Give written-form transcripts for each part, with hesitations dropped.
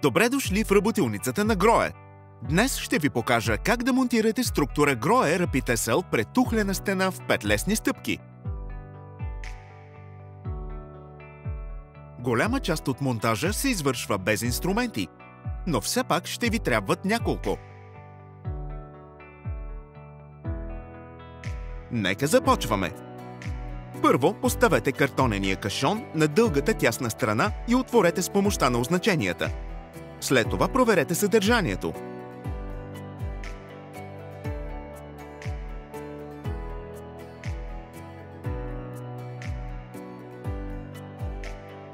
Добре дошли в работилницата на Грое! Днес ще ви покажа как да монтирате структура Грое Rapid SL пред тухлена стена в 5 лесни стъпки. Голяма част от монтажа се извършва без инструменти, но все пак ще ви трябват няколко. Нека започваме! Първо поставете картонения кашон на дългата тясна страна и отворете с помощта на означенията. След това проверете съдържанието.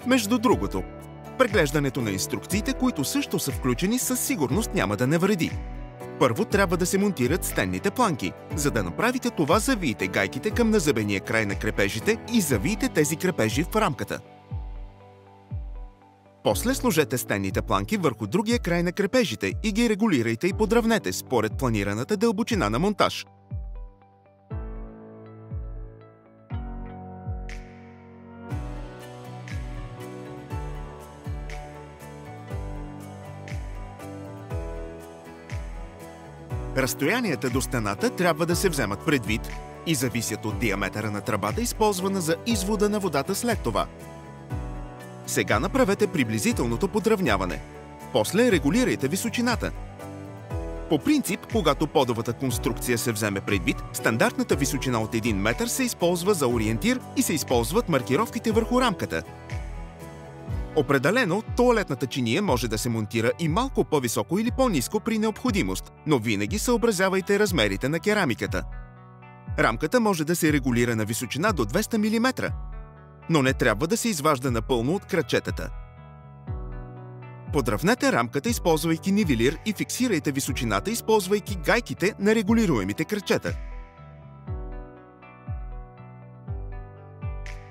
Между другото, преглеждането на инструкциите, които също са включени, със сигурност няма да не вреди. Първо трябва да се монтират стенните планки. За да направите това, завийте гайките към назъбения край на крепежите и завийте тези крепежи в рамката. После сложете стенните планки върху другия край на крепежите и ги регулирайте и подравнете според планираната дълбочина на монтаж. Разстоянията до стената трябва да се вземат предвид и зависят от диаметъра на тръбата, използвана за извода на водата след това. Сега направете приблизителното подравняване. После регулирайте височината. По принцип, когато подовата конструкция се вземе предвид, стандартната височина от 1 метър се използва за ориентир и се използват маркировките върху рамката. Определено, тоалетната чиния може да се монтира и малко по-високо или по-ниско при необходимост, но винаги съобразявайте размерите на керамиката. Рамката може да се регулира на височина до 200 мм, но не трябва да се изважда напълно от крачетата. Подравнете рамката, използвайки нивелир, и фиксирайте височината, използвайки гайките на регулируемите крачета.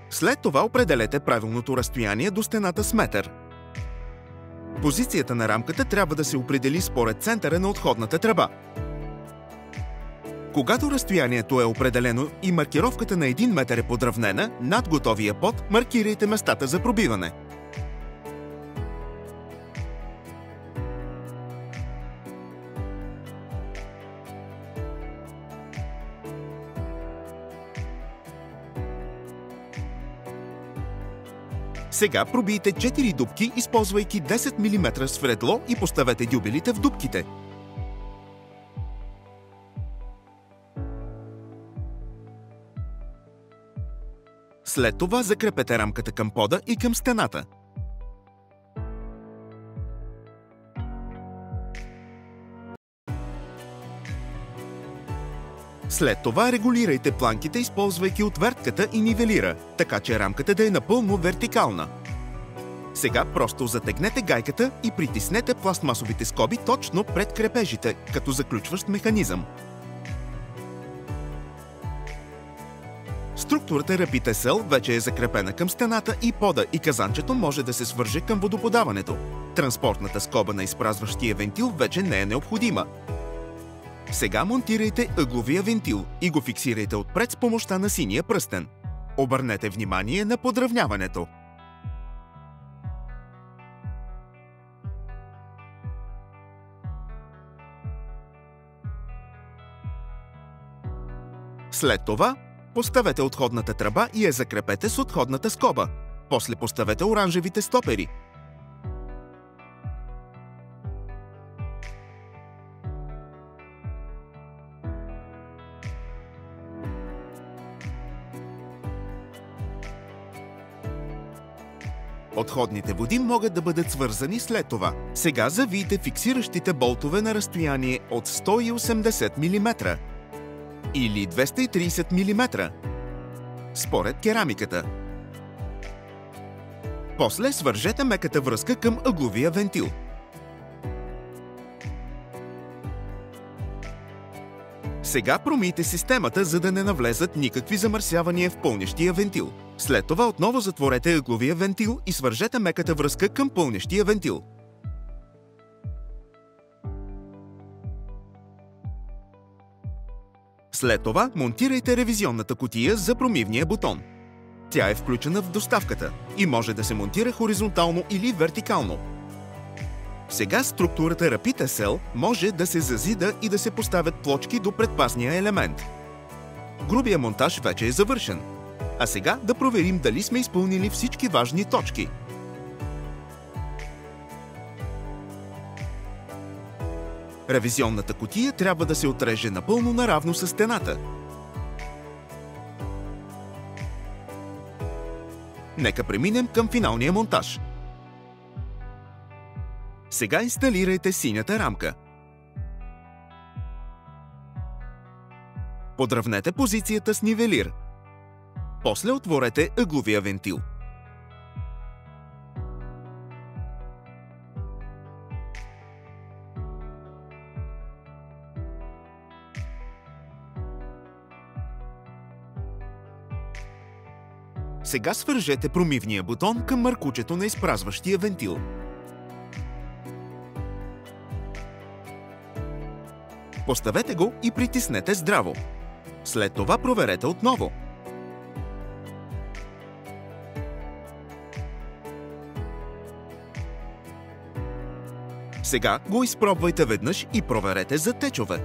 След това определете правилното разстояние до стената с метър. Позицията на рамката трябва да се определи според центъра на отходната тръба. Когато разстоянието е определено и маркировката на 1 метър е подравнена, над готовия под маркирайте местата за пробиване. Сега пробийте 4 дупки, използвайки 10 мм свредло, и поставете дюбелите в дупките. След това закрепете рамката към пода и към стената. След това регулирайте планките, използвайки отвертката и нивелира, така че рамката да е напълно вертикална. Сега просто затегнете гайката и притиснете пластмасовите скоби точно пред крепежите, като заключващ механизъм. Структурата Rapid SL вече е закрепена към стената и пода, и казанчето може да се свърже към водоподаването. Транспортната скоба на изпразващия вентил вече не е необходима. Сега монтирайте ъгловия вентил и го фиксирайте отпред с помощта на синия пръстен. Обърнете внимание на подравняването. След това поставете отходната тръба и я закрепете с отходната скоба. После поставете оранжевите стопери. Отходните води могат да бъдат свързани след това. Сега завийте фиксиращите болтове на разстояние от 180 мм или 230 мм, според керамиката. После свържете меката връзка към ъгловия вентил. Сега промийте системата, за да не навлезат никакви замърсявания в пълнещия вентил. След това отново затворете ъгловия вентил и свържете меката връзка към пълнещия вентил. След това монтирайте ревизионната кутия за промивния бутон. Тя е включена в доставката и може да се монтира хоризонтално или вертикално. Сега структурата Repeat SL може да се зазида и да се поставят плочки до предпазния елемент. Грубия монтаж вече е завършен. А сега да проверим дали сме изпълнили всички важни точки. Ревизионната кутия трябва да се отреже напълно наравно с стената. Нека преминем към финалния монтаж. Сега инсталирайте синята рамка. Подравнете позицията с нивелир. После отворете ъгловия вентил. Сега свържете промивния бутон към маркучето на изпразващия вентил. Поставете го и притиснете здраво. След това проверете отново. Сега го изпробвайте веднъж и проверете за течове.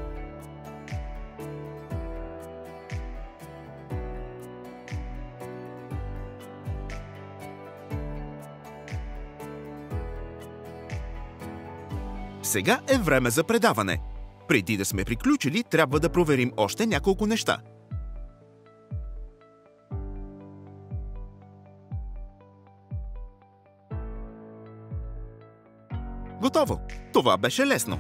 Сега е време за предаване. Преди да сме приключили, трябва да проверим още няколко неща. Готово! Това беше лесно.